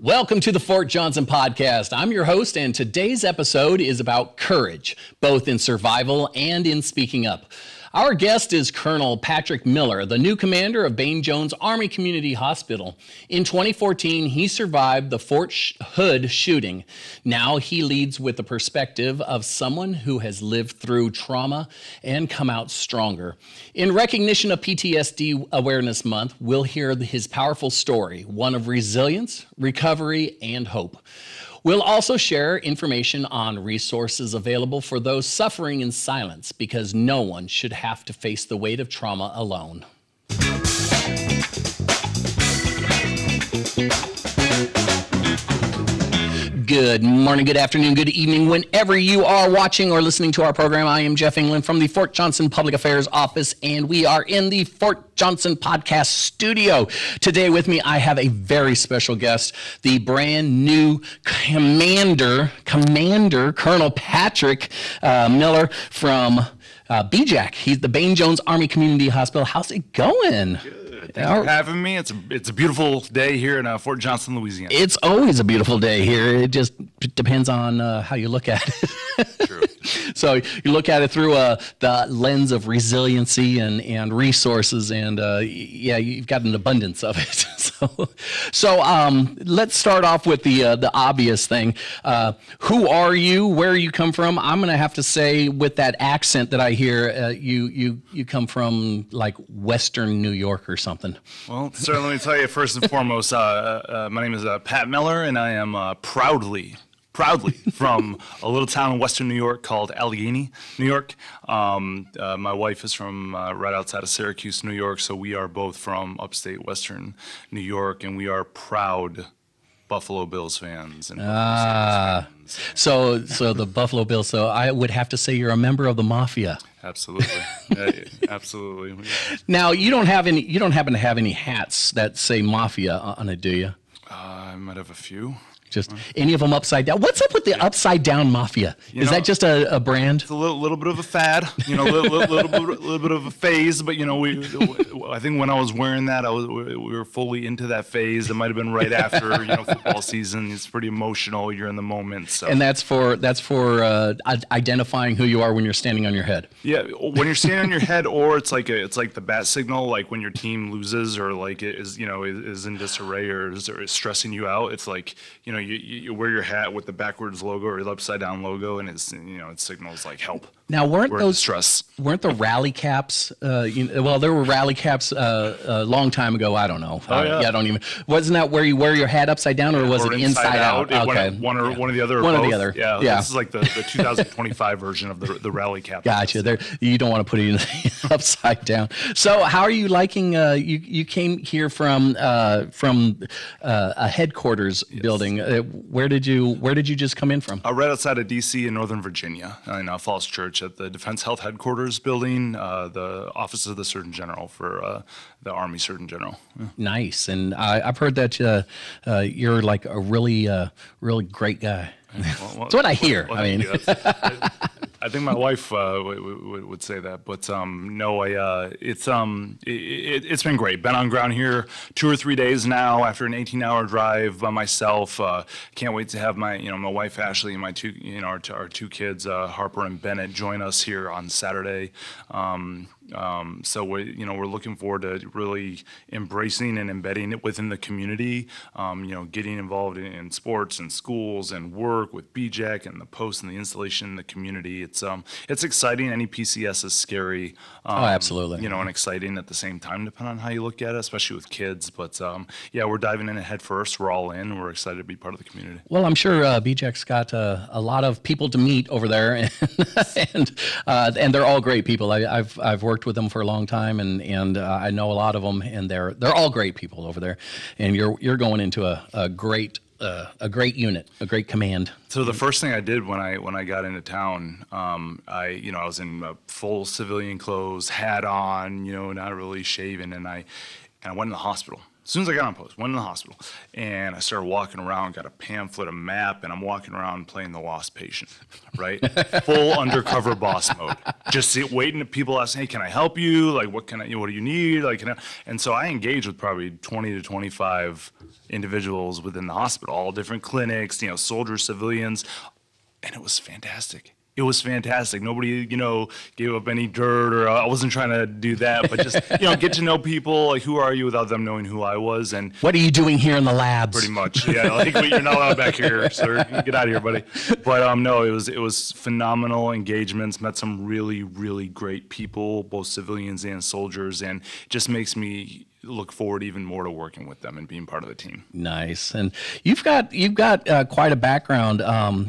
Welcome to the Fort Johnson Podcast. I'm your host, and today's episode is about courage, both in survival and in speaking up. Our guest is Colonel Patrick Miller, the new commander of Bayne-Jones Army Community Hospital. In 2014, he survived the Fort Hood shooting. Now he leads with the perspective of someone who has lived through trauma and come out stronger. In recognition of PTSD Awareness Month, we'll hear his powerful story, one of resilience, recovery, and hope. We'll also share information on resources available for those suffering in silence, because no one should have to face the weight of trauma alone. Good morning, good afternoon, good evening, whenever you are watching or listening to our program. I am Jeff England from the Fort Johnson Public Affairs Office, and we are in the Fort Johnson Podcast Studio. Today with me, I have a very special guest, the brand new Commander Colonel Patrick Miller from BJACH. He's the Bayne-Jones Army Community Hospital. How's it going? Good. Thanks for having me. It's a beautiful day here in Fort Johnson, Louisiana. It's always a beautiful day here. It just depends on how you look at it. True. So you look at it through the lens of resiliency and resources, and yeah, you've got an abundance of it. So let's start off with the obvious thing. Who are you? Where you come from? I'm gonna have to say, with that accent that I hear, you come from like Western New York or something. Well, sir, let me tell you first and foremost, my name is Pat Miller, and I am proudly from a little town in Western New York called Allegheny, New York. My wife is from right outside of Syracuse, New York, so we are both from upstate Western New York, and we are proud Buffalo Bills fans. And So the Buffalo Bills. So I would have to say you're a member of the mafia. Absolutely, absolutely. Now you don't happen to have any hats that say mafia on it, do you? I might have a few. Just any of them upside down. What's up with the upside down mafia? Is that just a brand? It's a little bit of a fad, a little bit of a phase. But I think when I was wearing that, we were fully into that phase. It might have been right after football season. It's pretty emotional. You're in the moment. So. And that's for identifying who you are when you're standing on your head. Yeah, when you're standing on your head, or it's like the bat signal, like when your team loses or like is in disarray or is stressing you out. It's like you wear your hat with the backwards logo or the upside down logo, and it signals like help. Now, weren't the rally caps? Well, there were rally caps a long time ago. I don't know. Yeah. I don't even. Wasn't that where you wear your hat upside down, or was it inside out? Okay. One or the other. One or the other. Yeah. This is like the 2025 version of the rally cap. Gotcha. You don't want to put it upside down. So, how are you liking? You came here from a headquarters building. Where did you just come in from? Right outside of D.C. in Northern Virginia, in Falls Church, at the Defense Health Headquarters building, the Office of the Surgeon General for the Army Surgeon General. Yeah. Nice, and I've heard that you're like a really great guy. That's what I hear. I think my wife would say that, but no, it's been great. Been on ground here 2 or 3 days now after an 18-hour drive by myself. Can't wait to have my wife Ashley and my two our two kids Harper and Bennett join us here on Saturday. So we're looking forward to really embracing and embedding it within the community. Getting involved in sports and schools and work with BJACH and the post and the installation in the community. It's exciting. Any PCS is scary. Absolutely. And exciting at the same time, depending on how you look at it, especially with kids. But we're diving in head first. We're all in. We're excited to be part of the community. Well, I'm sure BJACH's got a lot of people to meet over there, and they're all great people. I've worked with them for a long time, and I know a lot of them, and they're all great people over there. And you're going into a great unit, a great command. So the first thing I did when I got into town, I was in full civilian clothes, hat on, not really shaven, and And I went in the hospital. As soon as I got on post, went in the hospital. And I started walking around, got a pamphlet, a map, and I'm walking around playing the lost patient, right? Full undercover boss mode. Just waiting to people asking, hey, can I help you? Like, what do you need? Like, and so I engaged with probably 20 to 25 individuals within the hospital, all different clinics, soldiers, civilians, and it was fantastic. It was fantastic. Nobody, gave up any dirt, or I wasn't trying to do that, but just, get to know people, like, who are you, without them knowing who I was. And what are you doing here in the labs? pretty much, yeah, like, you're not allowed back here, sir. Get out of here, buddy. But no, it was phenomenal engagements. Met some really, really great people, both civilians and soldiers, and it just makes me look forward even more to working with them and being part of the team. Nice. And you've got quite a background.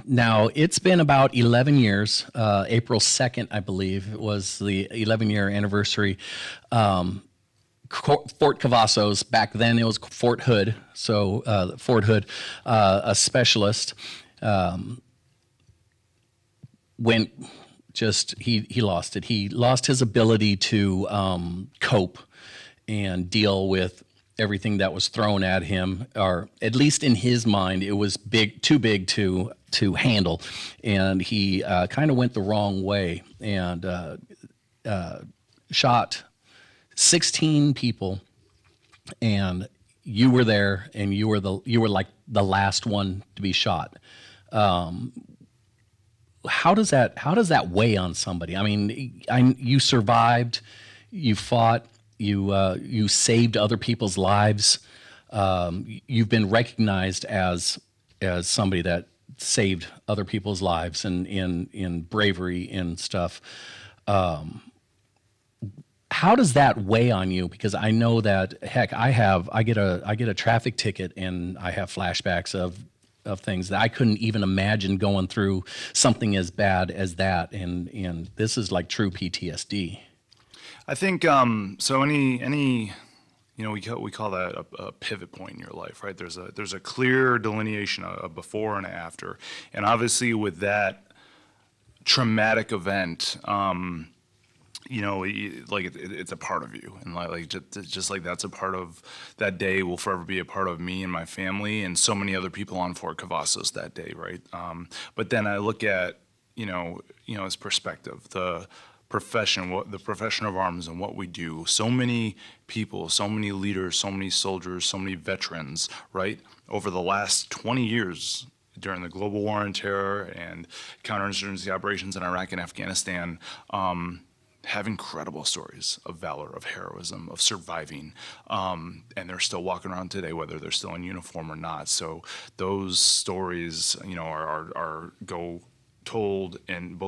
Now, it's been about 11 years. April 2nd, I believe, was the 11-year anniversary. Fort Cavazos, back then it was Fort Hood. So Fort Hood, a specialist, he lost it. He lost his ability to cope and deal with everything that was thrown at him, or at least in his mind, it was too big to handle, and he kind of went the wrong way and shot 16 people, and you were there, and you were like the last one to be shot. How does that weigh on somebody? I mean, you survived, you fought. You saved other people's lives. You've been recognized as somebody that saved other people's lives and in bravery and stuff. How does that weigh on you? Because I know that, heck, I get a traffic ticket and I have flashbacks of things that I couldn't even imagine going through something as bad as that, and this is like true PTSD. I think so. We call that a pivot point in your life, right? There's a clear delineation of before and after, and obviously with that traumatic event, it's a part of you, and just like that's a part of that day will forever be a part of me and my family and so many other people on Fort Cavazos that day, right? But then I look at as perspective, the profession of arms and what we do. So many people, so many leaders, so many soldiers, so many veterans, right? Over the last 20 years during the global war on terror and counterinsurgency operations in Iraq and Afghanistan, have incredible stories of valor, of heroism, of surviving, and they're still walking around today, whether they're still in uniform or not. So those stories, are told and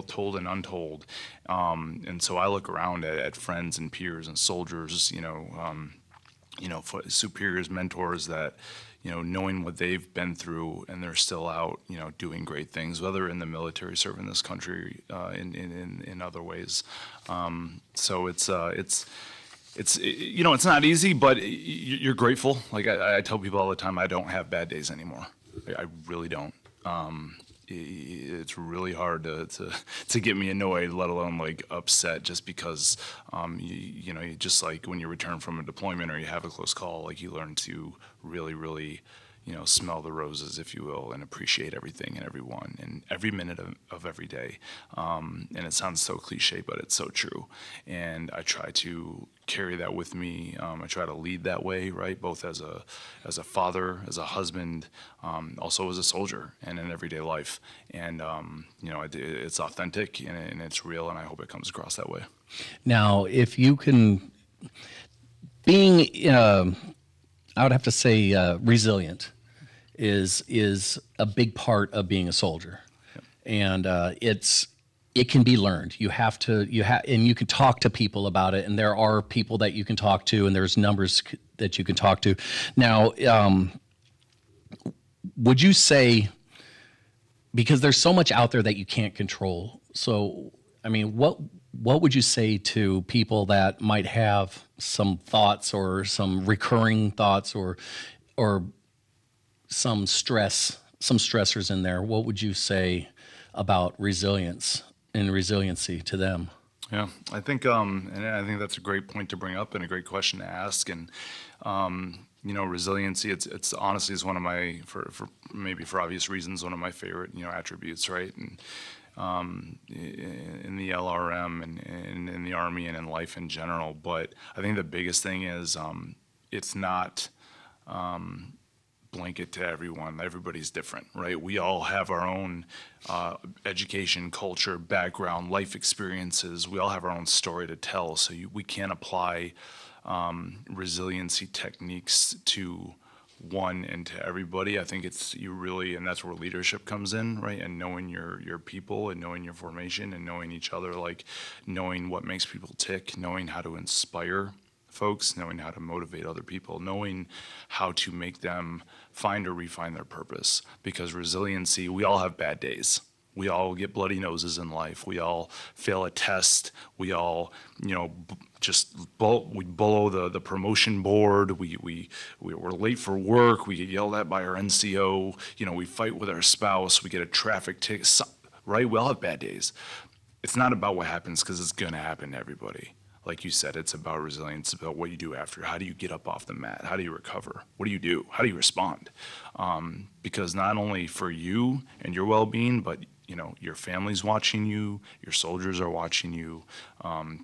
untold, and so I look around at friends and peers and soldiers, superiors, mentors that, knowing what they've been through, and they're still out, doing great things, whether in the military, serving this country, in other ways. So it's not easy, but you're grateful. Like I tell people all the time, I don't have bad days anymore. I really don't. It's really hard to get me annoyed, let alone like upset, just because you just like when you return from a deployment or you have a close call, like you learn to really, really smell the roses, if you will, and appreciate everything and everyone and every minute of every day. And it sounds so cliche, but it's so true. And I try to carry that with me. I try to lead that way, right? Both as a father, as a husband, also as a soldier, and in everyday life. And it's authentic and it's real, and I hope it comes across that way. Now, if you can, I would have to say resilient is a big part of being a soldier. Yep. And it can be learned. And you can talk to people about it, and there are people that you can talk to, and there's numbers that you can talk to. Now, would you say, because there's so much out there that you can't control, so I mean, what would you say to people that might have some thoughts or some recurring thoughts or some stressors in there? What would you say about resilience and resiliency to them? Yeah, I think that's a great point to bring up and a great question to ask. And resiliency. It's honestly is one of my for maybe for obvious reasons one of my favorite attributes, right? And in the LRM and in the Army and in life in general. But I think the biggest thing is it's not blanket to everyone. Everybody's different, right? We all have our own education, culture, background, life experiences. We all have our own story to tell. So we can't apply resiliency techniques to one and to everybody. I think it's and that's where leadership comes in, right? And knowing your people and knowing your formation and knowing each other, like knowing what makes people tick, knowing how to inspire folks, knowing how to motivate other people, knowing how to make them find or refine their purpose. Because resiliency, we all have bad days. We all get bloody noses in life. We all fail a test. We all, we blow the promotion board. We're late for work. We get yelled at by our NCO. We fight with our spouse. We get a traffic ticket. Right? We all have bad days. It's not about what happens because it's going to happen to everybody. Like you said, it's about resilience. It's about what you do after. How do you get up off the mat? How do you recover? What do you do? How do you respond? Because not only for you and your well-being, but your family's watching you, your soldiers are watching you,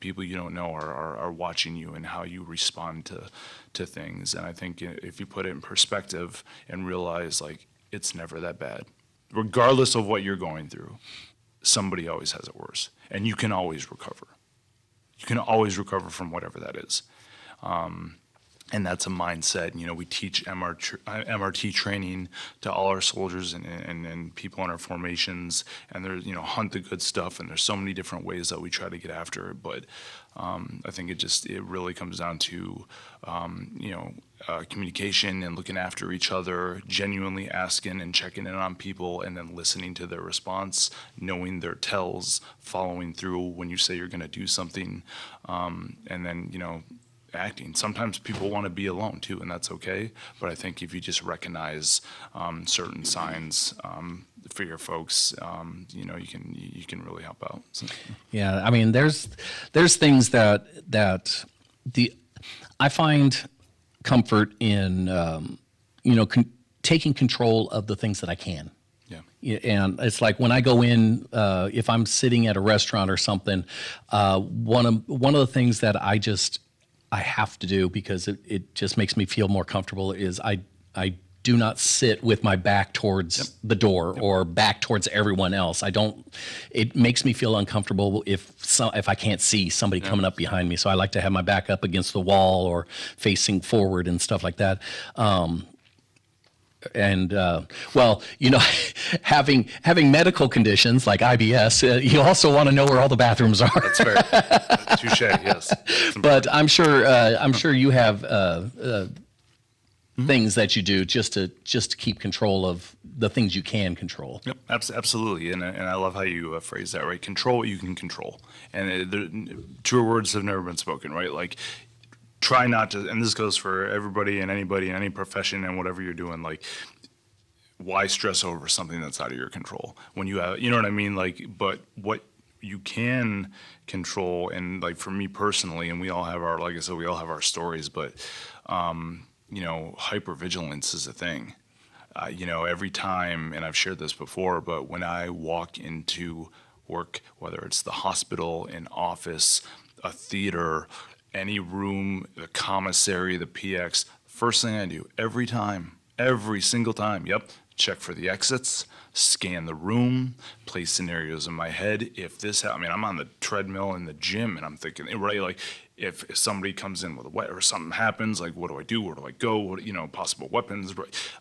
people you don't know are watching you and how you respond to things. And I think if you put it in perspective and realize like it's never that bad, regardless of what you're going through, somebody always has it worse, and you can always recover. You can always recover from whatever that is. And that's a mindset. We teach MRT training to all our soldiers and people in our formations, and there's, hunt the good stuff, and there's so many different ways that we try to get after it. But I think it really comes down to, communication and looking after each other, genuinely asking and checking in on people, and then listening to their response, knowing their tells, following through when you say you're going to do something, and then, acting. Sometimes people want to be alone too, and that's okay. But I think if you just recognize certain signs for your folks, you can really help out. So. Yeah, I mean, there's things that I find comfort in, taking control of the things that I can. Yeah. And it's like when I go in, if I'm sitting at a restaurant or something, one of the things that I have to do because it just makes me feel more comfortable is I do not sit with my back towards the door or back towards everyone else. It makes me feel uncomfortable if I can't see somebody coming up behind me. So I like to have my back up against the wall or facing forward and stuff like that. Having medical conditions like IBS, you also want to know where all the bathrooms are. That's fair. Touche. Yes. But I'm sure you have things that you do just to keep control of the things you can control. Yep. Absolutely. And I love how you phrase that. Right. Control what you can control. And truer words have never been spoken. Right. Like. Try not to, and this goes for everybody and anybody in any profession and whatever you're doing, like, why stress over something that's out of your control when you have, you know what I mean? Like, but what you can control, and like for me personally, and we all have our, like I said, we all have our stories, but, hypervigilance is a thing. Every time, and I've shared this before, but when I walk into work, whether it's the hospital, an office, a theater, any room, the commissary, the PX, first thing I do every single time, check for the exits, scan the room, play scenarios in my head. If this, I'm on the treadmill in the gym and I'm thinking, right, like if somebody comes in with a wet or something happens, like what do I do? Where do I go? What, possible weapons.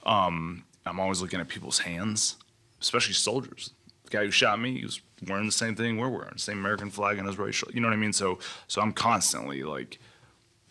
I'm always looking at people's hands, especially soldiers. The guy who shot me, he was wearing the same thing we're wearing, the same American flag on his right shoulder. You know what I mean? So I'm constantly like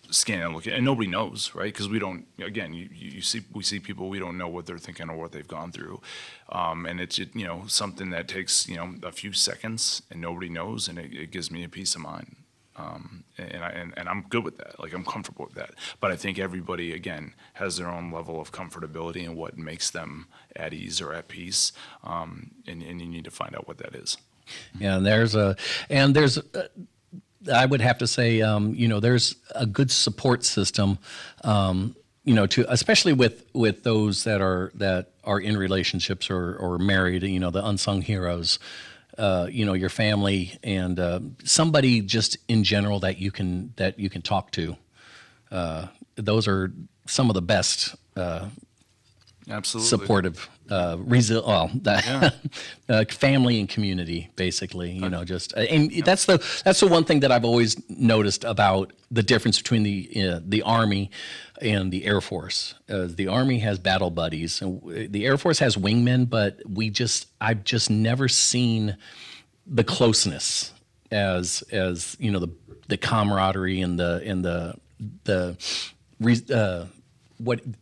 scanning and looking, and nobody knows, right? Because we don't. Again, we see people, we don't know what they're thinking or what they've gone through, and it's something that takes a few seconds, and nobody knows, and it gives me a peace of mind. And I'm good with that. Like I'm comfortable with that. But I think everybody again has their own level of comfortability and what makes them at ease or at peace. And you need to find out what that is. Yeah, and there's I would have to say, there's a good support system, to especially with those that are in relationships or married. The unsung heroes. Your family and somebody just in general that you can talk to. Those are some of the best Absolutely. supportive family and community, basically. And that's the one thing that I've always noticed about the difference between the Army and the Air Force. The Army has battle buddies, and the Air Force has wingmen, but I've just never seen the closeness as the camaraderie and the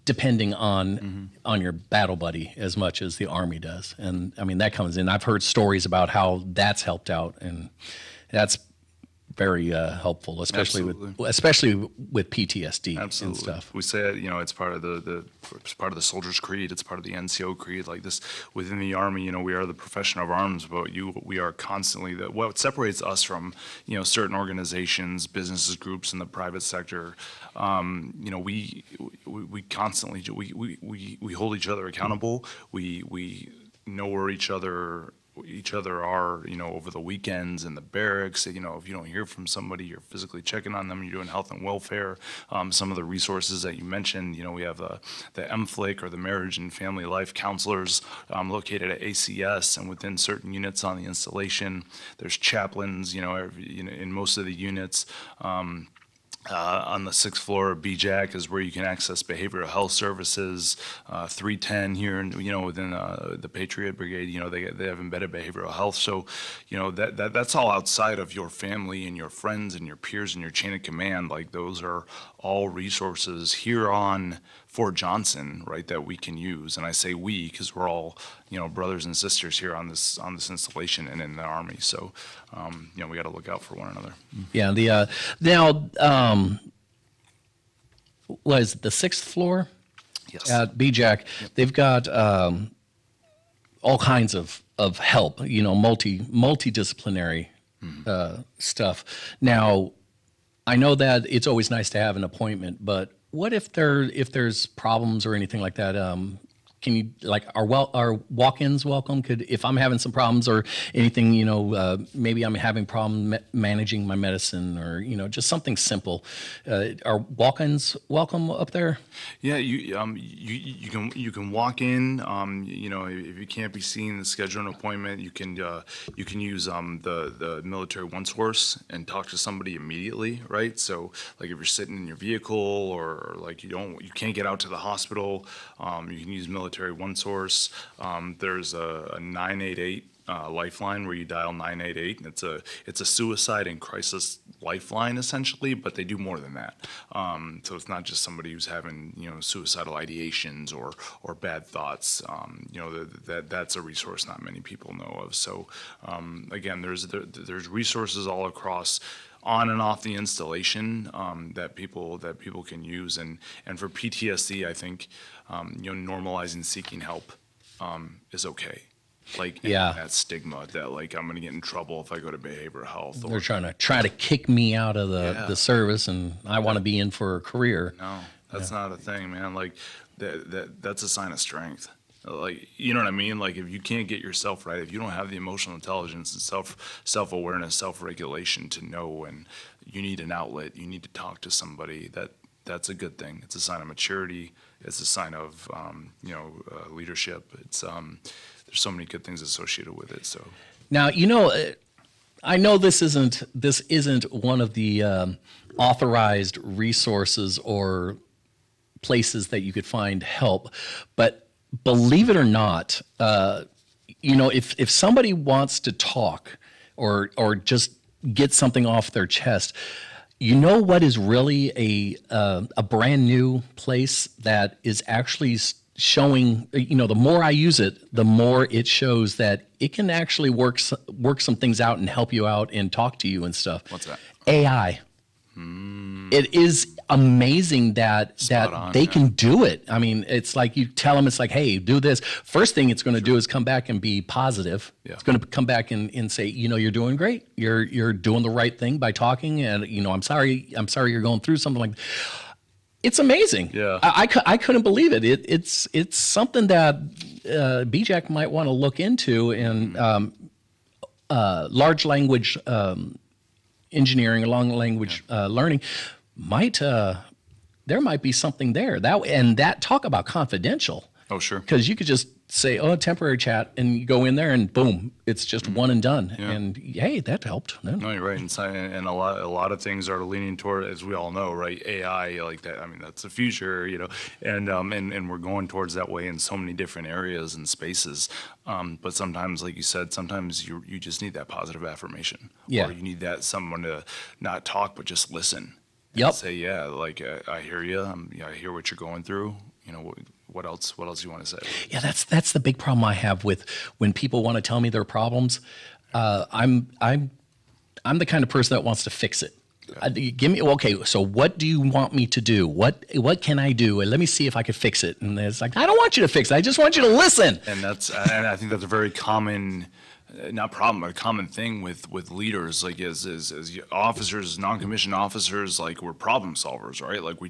depending on your battle buddy as much as the Army does. And I mean, that comes in. I've heard stories about how that's helped out, and that's very helpful, especially with PTSD and stuff. We say it's part of the soldier's creed. It's part of the NCO creed. Like this within the Army, we are the profession of arms, but we are constantly what separates us from certain organizations, businesses, groups in the private sector. We constantly we hold each other accountable. We know where each other are, over the weekends in the barracks. If you don't hear from somebody, you're physically checking on them. You're doing health and welfare. Some of the resources that you mentioned, we have the MFLC, or the Marriage and Family Life Counselors, located at ACS, and within certain units on the installation. There's chaplains, in most of the units. On the 6th floor of BJACH is where you can access behavioral health services. 310 here, within the Patriot Brigade, they have embedded behavioral health. So, that's all outside of your family and your friends and your peers and your chain of command. Like, those are all resources here on Fort Johnson, right, that we can use. And I say we because we're all, brothers and sisters here on this installation and in the Army. So, we got to look out for one another. Yeah. Was it the 6th floor? Yes. At BJACH, they've got all kinds of help, multidisciplinary stuff. Now, I know that it's always nice to have an appointment, but what if there's problems or anything like that? Can you, like, are walk-ins welcome? If I'm having some problems or anything, maybe I'm having problem managing my medicine, or just something simple. Are walk-ins welcome up there? Yeah, you can walk in. If you can't be seen, schedule an appointment. You can use the military one source and talk to somebody immediately, right? So, like, if you're sitting in your vehicle, or like you can't get out to the hospital, you can use military one source. There's a 988 lifeline where you dial 988. It's a suicide and crisis lifeline, essentially, but they do more than that. So it's not just somebody who's having suicidal ideations or bad thoughts. That's a resource not many people know of. So again, there's resources all across, on and off the installation, that people can use. And for PTSD, I think normalizing seeking help is okay. Like, that stigma that, like, I'm going to get in trouble if I go to behavioral health. They're trying to kick me out of the service, and I want to be in for a career. No, that's not a thing, man. Like, that's a sign of strength. Like, you know what I mean? Like, if you can't get yourself right, if you don't have the emotional intelligence and self-awareness, self-regulation to know when you need an outlet, you need to talk to somebody, that's a good thing. It's a sign of maturity. It's a sign of leadership. It's there's so many good things associated with it. So now, I know this isn't one of the authorized resources or places that you could find help, but believe it or not, if somebody wants to talk or just get something off their chest, what is really a brand new place that is actually showing, the more I use it, the more it shows that it can actually work some things out and help you out and talk to you and stuff. What's that? AI. It is, amazing that on, they yeah. can do it. I mean, it's like you tell them, it's like, hey, do this. First thing it's going to do is come back and be positive. Yeah. It's going to come back and say, you're doing great. You're doing the right thing by talking, and I'm sorry you're going through something like. It's amazing. Yeah. I couldn't believe it. It's something that BJACH might want to look into, and large language engineering, long language learning might there might be something there. That talk about confidential. Oh, sure. Because you could just say, temporary chat, and you go in there and boom, it's just one and done. Yeah. And hey, that helped. No, you're right. And a lot of things are leaning toward, as we all know, right? AI, like that. I mean, that's the future, and we're going towards that way in so many different areas and spaces. But sometimes, like you said, sometimes you just need that positive affirmation. Yeah. Or you need someone to not talk, but just listen. Yep. And say, I hear you. I hear what you're going through. What else do you want to say? Yeah, that's the big problem I have with when people want to tell me their problems. I'm the kind of person that wants to fix it. Give me, okay, so what do you want me to do? What can I do? And let me see if I can fix it. And it's like, I don't want you to fix it. I just want you to listen. And I think that's a very common, not problem, but a common thing with leaders, like as officers, non-commissioned officers, like we're problem solvers, right? Like we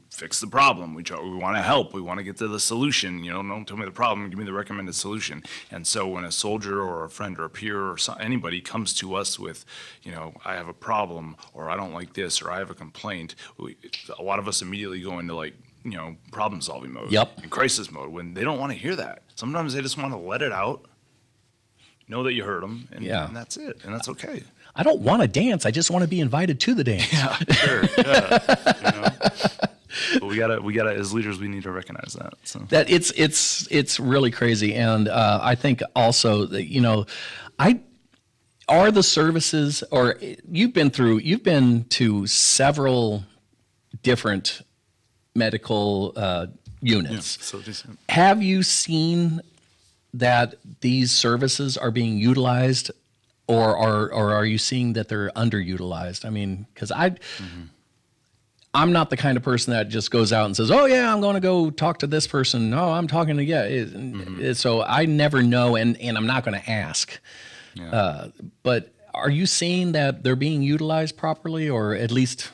fix the problem. We want to help. We want to get to the solution. Don't tell me the problem. Give me the recommended solution. And so when a soldier or a friend or a peer or anybody comes to us with, I have a problem, or I don't like this, or I have a complaint, a lot of us immediately go into problem solving mode. Yep. And crisis mode, when they don't want to hear that. Sometimes they just want to let it out. Know that you heard them, and that's it, and that's okay. I don't want to dance. I just want to be invited to the dance. Yeah, sure. Yeah. But we gotta, as leaders, we need to recognize that. So. That it's really crazy, and I think also that are the services, or you've been to several different medical units. Yeah, so decent. Have you seen that these services are being utilized, or are you seeing that they're underutilized? I mean, because I'm not the kind of person that just goes out and says, oh yeah, I'm going to go talk to this person. No, I'm talking to so I never know, and I'm not going to ask. Yeah. But are you seeing that they're being utilized properly, or at least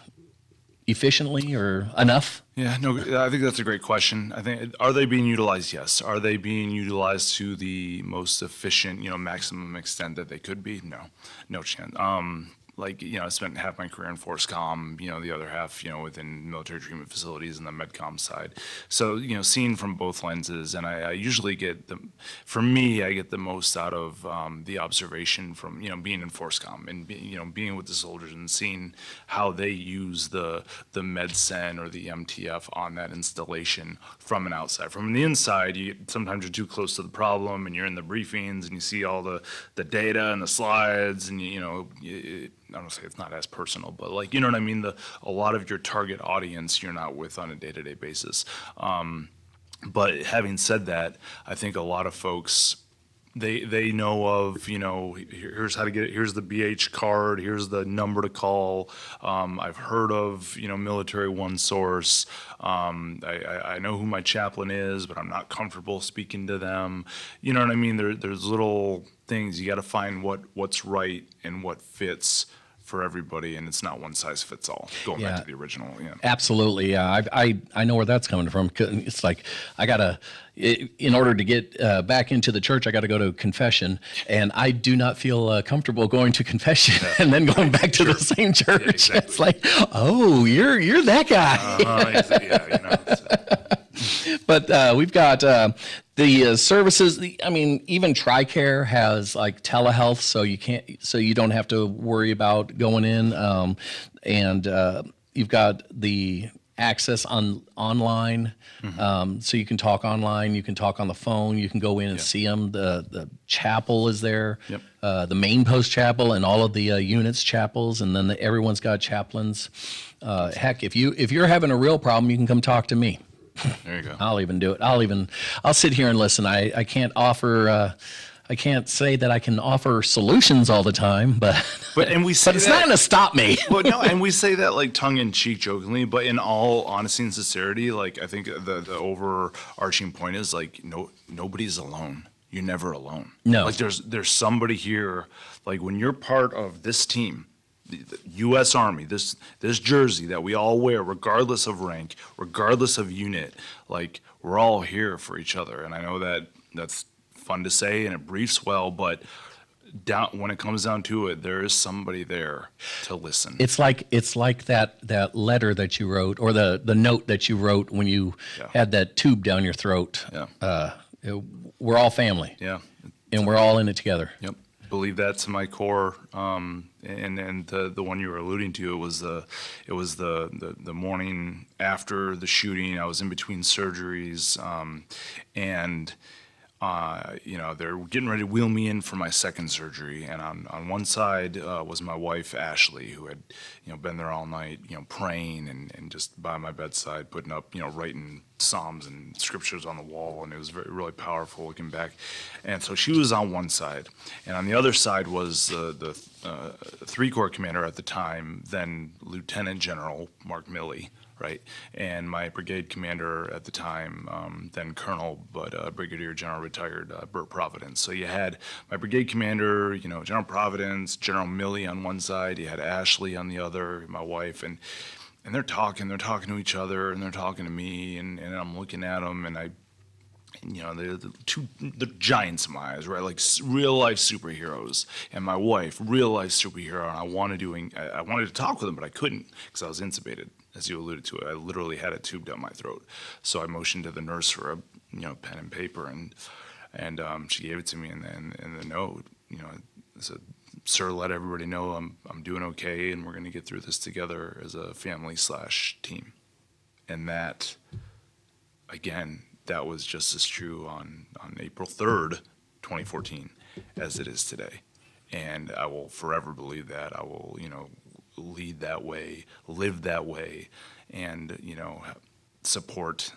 efficiently, or enough? Yeah, no, I think that's a great question. I think, are they being utilized? Yes. Are they being utilized to the most efficient, maximum extent that they could be? No, no chance. I spent half my career in FORSCOM, the other half, within military treatment facilities and the MedCom side. So, seeing from both lenses, and I usually get I get the most out of the observation from, being in FORSCOM and, being with the soldiers and seeing how they use the MedSen or the MTF on that installation from an outside. From the inside, sometimes you're too close to the problem, and you're in the briefings and you see all the data and the slides, and I don't say it's not as personal, but you know what I mean? A lot of your target audience you're not with on a day-to-day basis. But having said that, I think a lot of folks, they know of, here's how to get it, here's the BH card, here's the number to call. I've heard of, Military One Source. I know who my chaplain is, but I'm not comfortable speaking to them. You know what I mean? There's little things. You got to find what's right and what fits for everybody, and it's not one size fits all. Going back to the original, Absolutely, yeah. I know where that's coming from. It's like in order to get back into the church, I got to go to confession, and I do not feel comfortable going to confession and then going back to the same church. Yeah, exactly. It's like, oh, you're that guy. But we've got the services. Even TRICARE has telehealth, so you don't have to worry about going in. And you've got the access online, so you can talk online. You can talk on the phone. You can go in and see them. The chapel is there. Yep. The main post chapel and all of the units chapels, and then everyone's got chaplains. Heck, if you're having a real problem, you can come talk to me. There you go. I'll even do it. I'll sit here and listen. I can't offer I can't say that I can offer solutions all the time, but and we say but it's not going to stop me. Well, no, and we say that like tongue in cheek, jokingly, but in all honesty and sincerity, like I think the overarching point is like nobody's alone. You're never alone. No. Like there's somebody here. Like when you're part of this team, the U.S. Army, this jersey that we all wear, regardless of rank, regardless of unit, like we're all here for each other. And I know that that's fun to say and it briefs well, but when it comes down to it, there is somebody there to listen. It's like that letter that you wrote, or the note that you wrote when you had that tube down your throat. Yeah. We're all family. Yeah. And we're all in it together. Yep. Believe that to my core. And the one you were alluding to, it was the morning after the shooting. I was in between surgeries, and they're getting ready to wheel me in for my second surgery. And on one side was my wife, Ashley, who had, been there all night, praying and just by my bedside, putting up, writing Psalms and scriptures on the wall. And it was really powerful looking back. And so she was on one side. And on the other side was the 3 Corps commander at the time, then Lieutenant General Mark Milley. Right, and my brigade commander at the time, then Colonel, but Brigadier General retired, Burt Providence. So you had my brigade commander, General Providence, General Milley on one side, you had Ashley on the other, my wife, and they're talking to each other, and they're talking to me, and I'm looking at them, and they're the giants in my eyes, right? Like real life superheroes, and my wife, real life superhero. And I wanted to talk with them, but I couldn't because I was intubated, as you alluded to. I literally had a tube down my throat. So I motioned to the nurse for a pen and paper, and she gave it to me, and then the note, I said, "Sir, let everybody know I'm doing okay, and we're going to get through this together as a family/team." And that, again. That was just as true on April 3rd, 2014, as it is today. And I will forever believe that. I will, lead that way, live that way, and, support,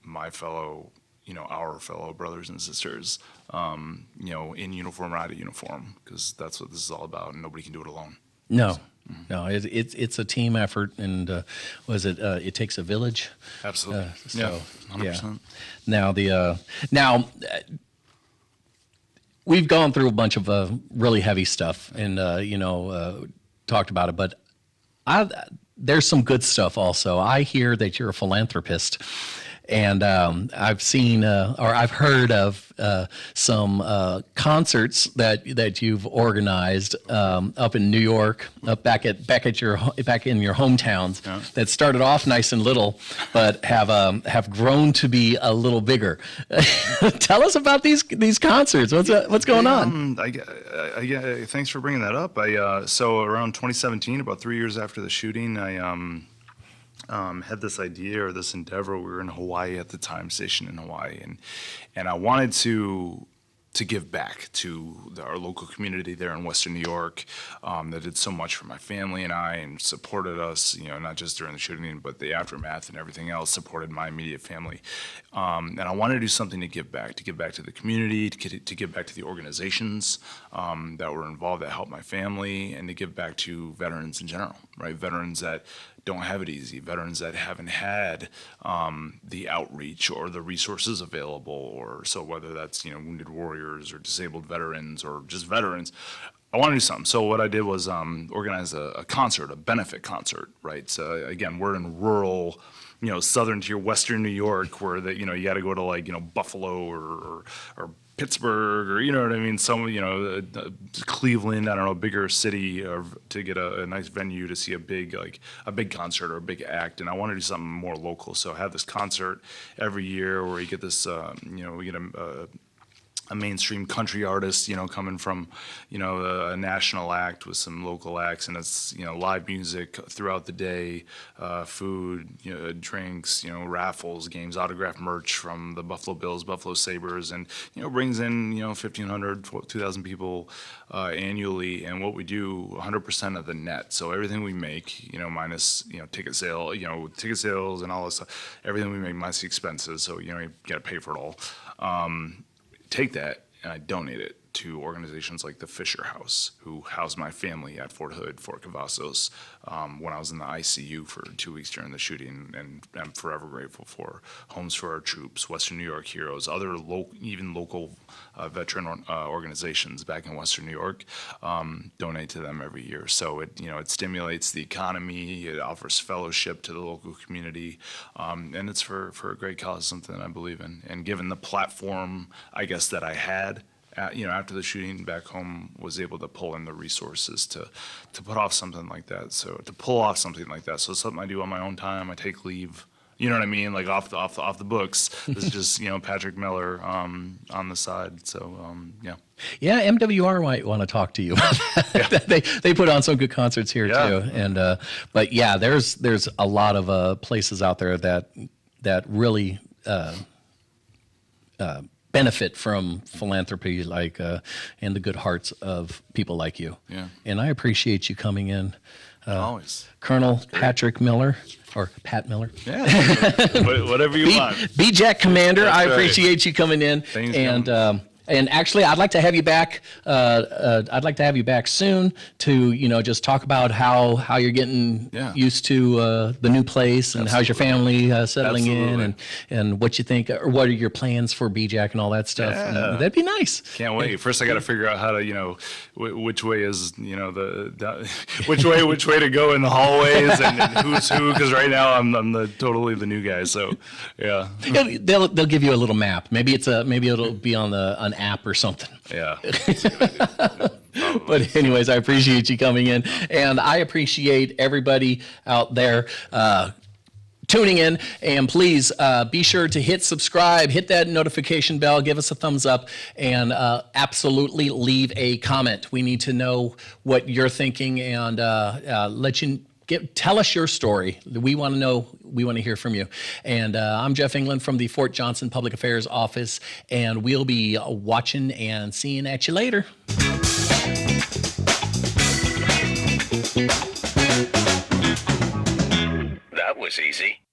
my fellow, our fellow brothers and sisters, in uniform or out of uniform, because that's what this is all about, and nobody can do it alone. No. No, it's a team effort, and it takes a village. Absolutely. So, 100%. Yeah. Now we've gone through a bunch of really heavy stuff, and talked about it, but there's some good stuff also. I hear that you're a philanthropist. And I've seen or I've heard of some concerts that you've organized up in New York, back in your hometowns, that started off nice and little, but have grown to be a little bigger. Tell us about these concerts. What's going on? Thanks for bringing that up. So around 2017, about 3 years after the shooting, I had this idea or this endeavor. We were in Hawaii at the time, stationed in Hawaii, and I wanted to give back to our local community there in Western New York, that did so much for my family and I, and supported us, not just during the shooting, but the aftermath and everything else, supported my immediate family. And I wanted to do something to give back to the community, to give back to the organizations that were involved that helped my family, and to give back to veterans in general, right? Veterans that don't have it easy, veterans that haven't had the outreach or the resources available, or so whether that's wounded warriors or disabled veterans or just veterans. I want to do something. So what I did was organize a concert, a benefit concert, right? So again, we're in rural, southern tier, Western New York, where you got to go to Buffalo or Pittsburgh, or what I mean, Cleveland, I don't know, bigger city, to get a nice venue to see a big concert or a big act. And I want to do something more local, so I have this concert every year where you get this, we get a mainstream country artist, coming from, a national act with some local acts, and it's, live music throughout the day, food, drinks, raffles, games, autographed merch from the Buffalo Bills, Buffalo Sabres, and, brings in, 1,500, 2,000 people annually. And what we do, 100% of the net. So everything we make, minus, ticket sales and all this stuff, everything we make minus the expenses. So, you got to pay for it all. Take that and I donate it to organizations like the Fisher House, who housed my family at Fort Hood, Fort Cavazos, when I was in the ICU for 2 weeks during the shooting, and I'm forever grateful for Homes for Our Troops, Western New York Heroes, other even local veteran organizations back in Western New York. Donate to them every year. So it stimulates the economy, it offers fellowship to the local community, and it's for a great cause, something that I believe in. And given the platform, I guess, that I had, after the shooting back home, was able to pull in the resources to put off something like that. So to pull off something like that. So it's something I do on my own time. I take leave. You know what I mean? Like off the books. This is just Patrick Miller on the side. So yeah. Yeah, MWR might want to talk to you about that. Yeah. They put on some good concerts here too. And but yeah, there's a lot of places out there that really benefit from philanthropy, like and the good hearts of people like you. Yeah. And I appreciate you coming in. Always. Colonel Patrick Miller, or Pat Miller. Yeah, whatever you want. BJACH Commander, That's I right. appreciate you coming in. And actually, I'd like to have you back. I'd like to have you back soon to just talk about how you're getting used to the new place, and how's your family settling in, and what you think, or what are your plans for BJACH and all that stuff. Yeah. That'd be nice. Can't wait. First, I got to figure out how to which way is which way to go in the hallways, and who's who. Because right now I'm totally the new guy. So yeah, they'll give you a little map. Maybe it'll be on an app or something. Yeah. But anyways, I appreciate you coming in, and I appreciate everybody out there tuning in. And please be sure to hit subscribe, hit that notification bell, give us a thumbs up, and absolutely leave a comment. We need to know what you're thinking, and tell us your story. We want to know. We want to hear from you. And I'm Jeff England from the Fort Johnson Public Affairs Office, and we'll be watching and seeing at you later. That was easy.